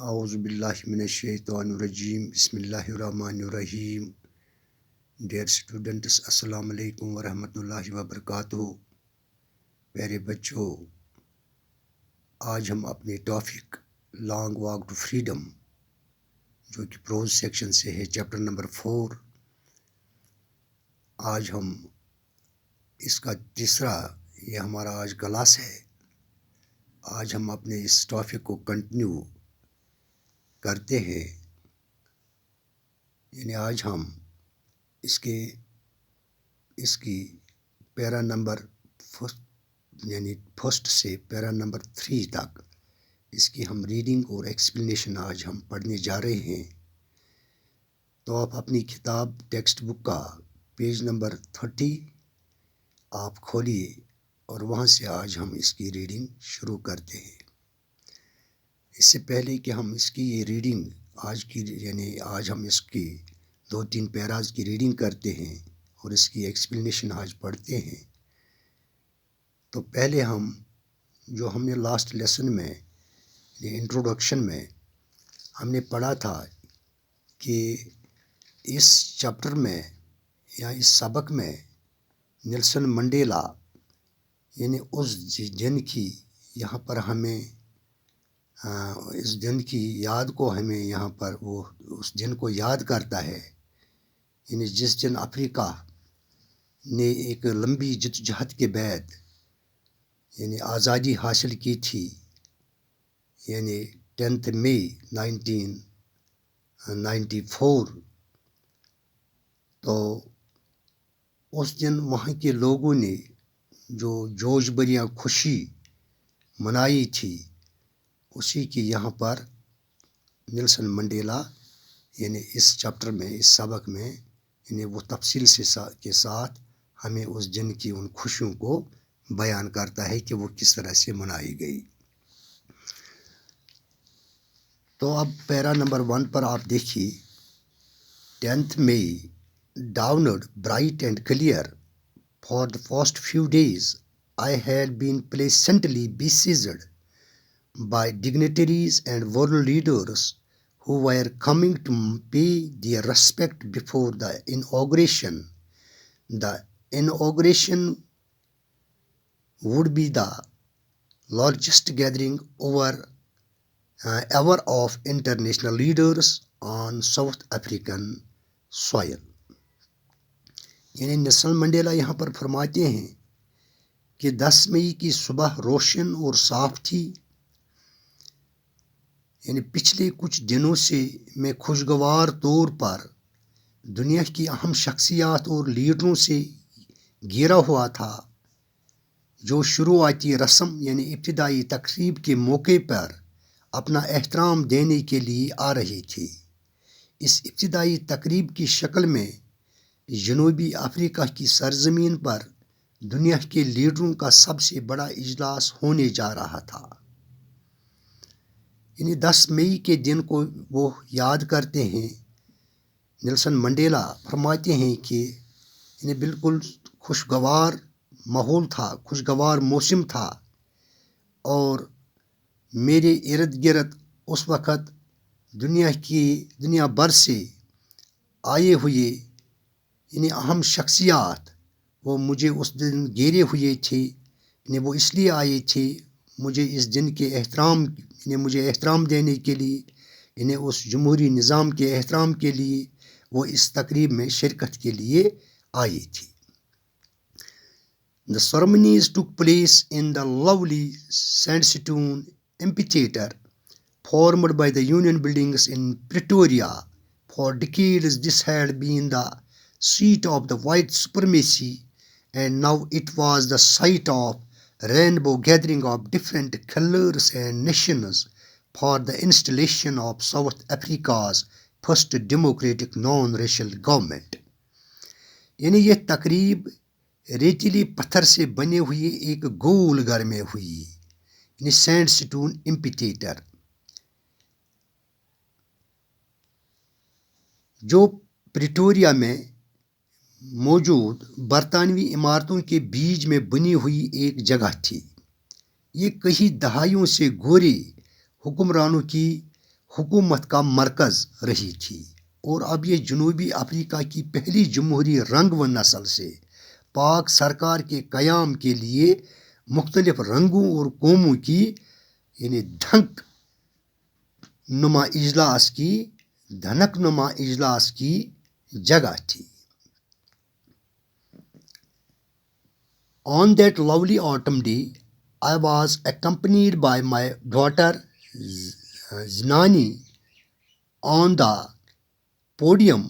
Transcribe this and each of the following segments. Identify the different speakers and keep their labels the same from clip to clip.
Speaker 1: اعوذ باللہ من الشیطان الرجیم بسم اللہ الرحمن الرحیم. ڈیئر اسٹوڈنٹس، السلام علیکم ورحمۃ اللہ وبرکاتہ. پیارے بچوں، آج ہم اپنے topic long walk to freedom جو کہ پروز سیکشن سے ہے، چیپٹر نمبر 4. آج ہم اس کا تیسرا یہ ہمارا آج کلاس ہے. آج ہم اپنے اس ٹاپک کو کنٹینیو کرتے ہیں. یعنی آج ہم اس کی پیرا نمبر فرسٹ سے پیرا نمبر 3 تک اس کی ہم ریڈنگ اور ایکسپلینیشن آج ہم پڑھنے جا رہے ہیں. تو آپ اپنی کتاب ٹیکسٹ بک کا پیج نمبر 30 آپ کھولیے اور وہاں سے آج ہم اس کی ریڈنگ شروع کرتے ہیں. اس سے پہلے کہ ہم اس کی یہ ریڈنگ آج ہم اس کی 2-3 پیراز کی ریڈنگ کرتے ہیں اور اس کی ایکسپلینیشن آج پڑھتے ہیں. تو پہلے ہم نے لاسٹ لیسن میں انٹروڈکشن میں ہم نے پڑھا تھا کہ اس چیپٹر میں یا اس سبق میں نیلسن منڈیلا یعنی اس دن کی یہاں پر ہمیں اس دن کی یاد کو ہمیں یہاں پر وہ اس دن کو یاد کرتا ہے. یعنی جس دن افریقہ نے ایک لمبی جدوجہد کے بعد یعنی آزادی حاصل کی تھی، یعنی 10 مئی 1994. تو اس دن وہاں کے لوگوں نے جو جوش بھریا خوشی منائی تھی، اسی کی یہاں پر نیلسن منڈیلا یعنی اس چیپٹر میں اس سبق میں یعنی وہ تفصیل کے ساتھ ہمیں اس دن کی ان خوشیوں کو بیان کرتا ہے کہ وہ کس طرح سے منائی گئی. تو اب پیرا نمبر 1 پر آپ دیکھیے. 10 May dawned bright and clear. For the first few days I had been pleasantly besieged by dignitaries and world leaders who were coming to pay their respect before the inauguration. The inauguration would be the largest gathering ever of international leaders on South African soil. یعنی Nelson Mandela یہاں پر فرماتے ہیں کہ 10 مئی کی صبح روشن اور صاف تھی. یعنی پچھلے کچھ دنوں سے میں خوشگوار طور پر دنیا کی اہم شخصیات اور لیڈروں سے گھیرا ہوا تھا، جو شروعاتی رسم یعنی ابتدائی تقریب کے موقع پر اپنا احترام دینے کے لیے آ رہی تھی. اس ابتدائی تقریب کی شکل میں جنوبی افریقہ کی سرزمین پر دنیا کے لیڈروں کا سب سے بڑا اجلاس ہونے جا رہا تھا. یعنی 10 مئی کے دن کو وہ یاد کرتے ہیں. نیلسن منڈیلا فرماتے ہیں کہ یعنی بالکل خوشگوار ماحول تھا، خوشگوار موسم تھا، اور میرے ارد گرد اس وقت دنیا بھر سے آئے ہوئے یعنی اہم شخصیات وہ مجھے اس دن گھیرے ہوئے تھے. یعنی وہ اس لیے آئے تھے مجھے اس دن کے مجھے احترام دینے کے لیے، یعنی اس جمہوری نظام کے احترام کے لیے وہ اس تقریب میں شرکت کے لیے آئی تھی. The ceremonies took place in the lovely sandstone amphitheater formed by the Union buildings in Pretoria. For decades this had been the seat of the white supremacy, and now it was the site of rainbow gathering of different colors and nations for the installation of South Africa's first democratic non-racial government. یعنی یہ تقریب ریتیلی پتھر سے بنے ہوئے ایک گول گھر میں ہوئی، یعنی سینڈ سٹون ایمپی تھیٹر، جو پریٹوریا میں موجود برطانوی عمارتوں کے بیچ میں بنی ہوئی ایک جگہ تھی. یہ کئی دہائیوں سے گورے حکمرانوں کی حکومت کا مرکز رہی تھی، اور اب یہ جنوبی افریقہ کی پہلی جمہوری رنگ و نسل سے پاک سرکار کے قیام کے لیے مختلف رنگوں اور قوموں کی دھنک نما اجلاس کی جگہ تھی. On that lovely autumn day, I was accompanied by my daughter Zinani. On the podium,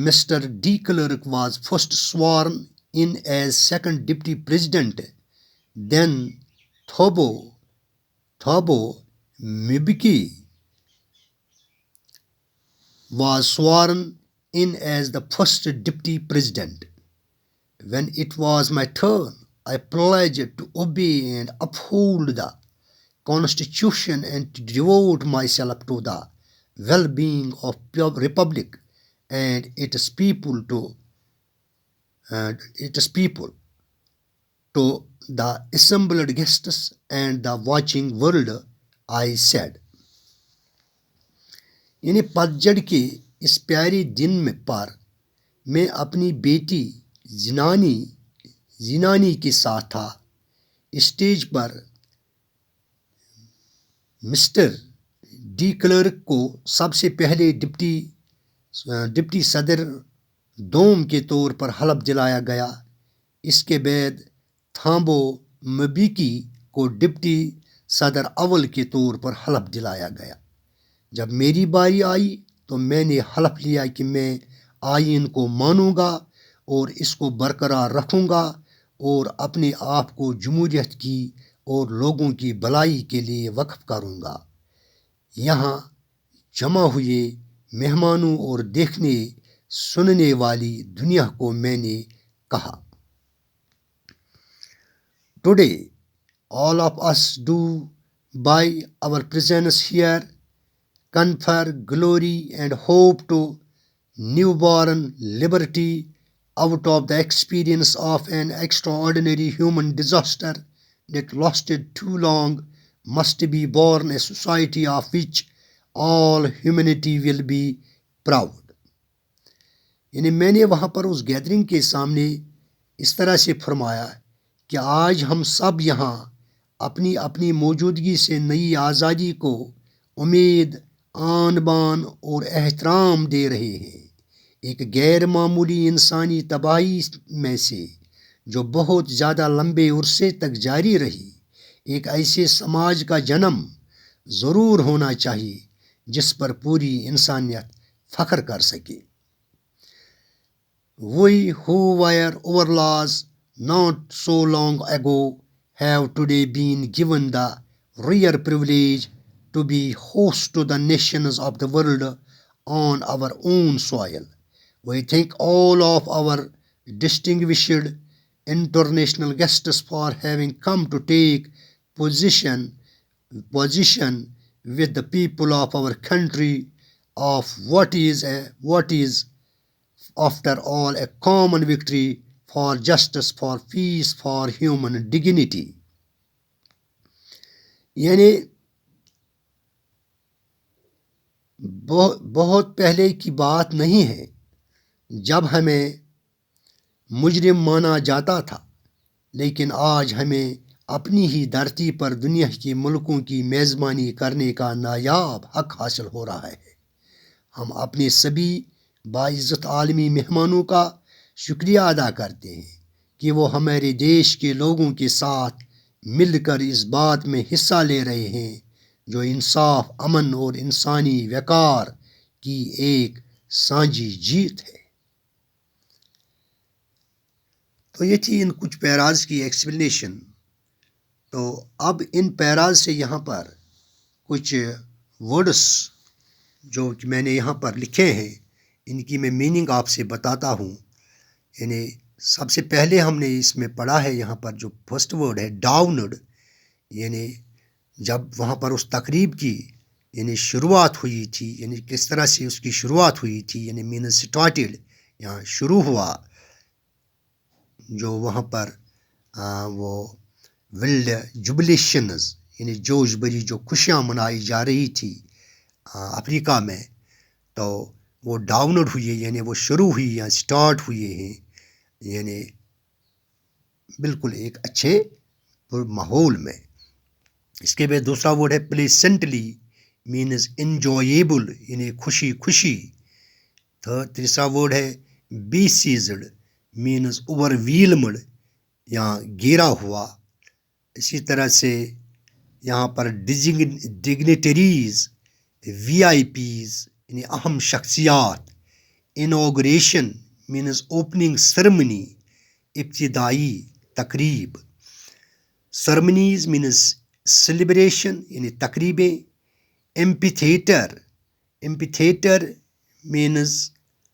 Speaker 1: Mr. De Klerk was first sworn in as second deputy president. Then Thabo Mbeki was sworn in as the first deputy president. When it was my turn, I pledged to obey and uphold the Constitution and to devote myself to the well-being of the Republic and its people. To the assembled guests and the watching world, I said. پتجھڑ کے اس پیارے دن پر میں اپنی بیٹی زینانی کے ساتھ تھا. Stage پر mister D clerk کو سب سے پہلے ڈپٹی صدر دوم کے طور پر حلف دلایا گیا. اس کے بعد تھامبو مبیکی کو ڈپٹی صدر اول کے طور پر حلف دلایا گیا. جب میری باری آئی تو میں نے حلف لیا کہ میں آئین کو مانوں گا اور اس کو برقرار رکھوں گا اور اپنے آپ کو جمہوریت کی اور لوگوں کی بھلائی کے لیے وقف کروں گا. یہاں جمع ہوئے مہمانوں اور دیکھنے سننے والی دنیا کو میں نے کہا. Today, all of us do by our presence here confer glory and hope to newborn liberty out of the experience of an extraordinary human disaster that lasted too long, must be born a society of which all humanity will be proud. میں نے وہاں پر اس gathering کے سامنے اس طرح سے فرمایا کہ آج ہم سب یہاں اپنی اپنی موجودگی سے نئی آزادی کو امید، آن بان اور احترام دے رہے ہیں. ایک غیر معمولی انسانی تباہی میں سے جو بہت زیادہ لمبے عرصے تک جاری رہی، ایک ایسے سماج کا جنم ضرور ہونا چاہیے جس پر پوری انسانیت فخر کر سکے. We who were overlaws not so long ago have today been given the rare privilege to be host to the nations of the world on our own soil. We thank all of our distinguished international guests for having come to take position with the people of our country of what is after all a common victory for justice, for peace, for human dignity. بہت پہلے کی بات نہیں ہے جب ہمیں مجرم مانا جاتا تھا، لیکن آج ہمیں اپنی ہی دھرتی پر دنیا کے ملکوں کی میزبانی کرنے کا نایاب حق حاصل ہو رہا ہے. ہم اپنے سبھی باعزت عالمی مہمانوں کا شکریہ ادا کرتے ہیں کہ وہ ہمارے دیش کے لوگوں کے ساتھ مل کر اس بات میں حصہ لے رہے ہیں جو انصاف، امن اور انسانی وقار کی ایک سانجھی جیت ہے. تو یہ تھی ان کچھ پیراز کی ایکسپلینیشن. تو اب ان پیراز سے یہاں پر کچھ ورڈس جو کہ میں نے یہاں پر لکھے ہیں ان کی میں میننگ آپ سے بتاتا ہوں. سب سے پہلے ہم نے اس میں پڑھا ہے یہاں پر جو فرسٹ ورڈ ہے ڈاؤنڈ، جب وہاں پر اس تقریب کی شروعات ہوئی تھی، کس طرح سے اس کی شروعات ہوئی تھی، مین اسٹارٹیڈ، یہاں شروع ہوا، جو وہاں پر وہ ولڈ جوبلیشنز جوش بری جو خوشیاں منائی جا رہی تھی افریقہ میں، تو وہ ڈاؤنلوڈ ہوئی ہے، یعنی وہ شروع ہوئی یا سٹارٹ ہوئے ہیں، یعنی بالکل ایک اچھے ماحول میں۔ اس کے بعد دوسرا ورڈ ہے پلیسنٹلی، مینز انجویبل، یعنی خوشی خوشی۔ تیسرا ورڈ ہے besieged, means overwhelmed, یا گھیرا ہوا۔ اسی طرح سے یہاں پر ڈگنیٹریز، وی آئی پیز، یعنی اہم شخصیات۔ انوگریشن مینز اوپننگ سرمنی، ابتدائی تقریب۔ سرمنیز مینز سیلیبریشن، یعنی تقریبیں۔ ایمپی تھیٹر مینز